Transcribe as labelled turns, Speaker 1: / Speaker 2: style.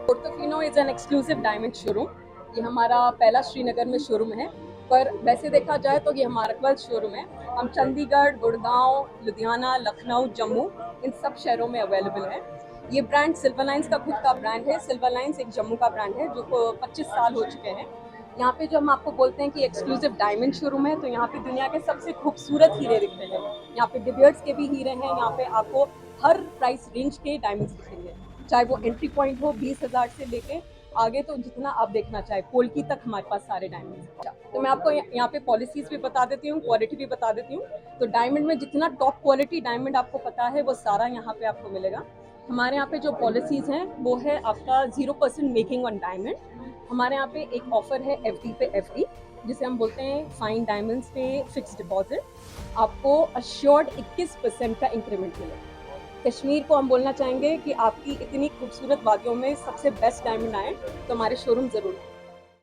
Speaker 1: Portofino is an exclusive diamond showroom. ये हमारा पहला श्रीनगर में शोरूम है, पर वैसे देखा जाए तो ये हमारा ट्वेल्थ शोरूम है। हम चंडीगढ़, गुड़गांव, लुधियाना, लखनऊ, जम्मू इन सब शहरों में अवेलेबल है। ये ब्रांड सिल्वर लाइंस का खुद का ब्रांड है। सिल्वर लाइंस एक जम्मू का ब्रांड है जो 25 साल हो चुके हैं। यहाँ पे जो हम आपको बोलते हैं कि एक्सक्लूसिव डायमंड शोरूम है, तो यहाँ पे दुनिया के सबसे खूबसूरत हीरे दिखते हैं। यहाँ पे डिबियर्स के भी हीरे हैं। यहाँ पे आपको हर प्राइस रेंज के डायमंड्स दिखेंगे, चाहे वो एंट्री पॉइंट हो 20,000 से लेके आगे तो जितना आप देखना चाहे पोल्की तक हमारे पास सारे डायमंड्स। तो मैं आपको यहाँ पे पॉलिसीज भी बता देती हूँ, क्वालिटी भी बता देती हूँ। तो डायमंड में जितना टॉप क्वालिटी डायमंड आपको पता है वो सारा यहाँ पे आपको मिलेगा। हमारे यहाँ पे जो पॉलिसीज हैं वो है आपका 0% मेकिंग ऑन डायमंड। हमारे यहाँ पे एक ऑफर है एफडी पे एफडी, जिसे हम बोलते हैं फाइन डायमंड्स पे फिक्स डिपॉजिट। आपको अश्योर्ड 21% का इंक्रीमेंट मिलेगा। कश्मीर को हम बोलना चाहेंगे कि आपकी इतनी खूबसूरत वादियों में सबसे बेस्ट डायमंड आए तो हमारे शोरूम ज़रूर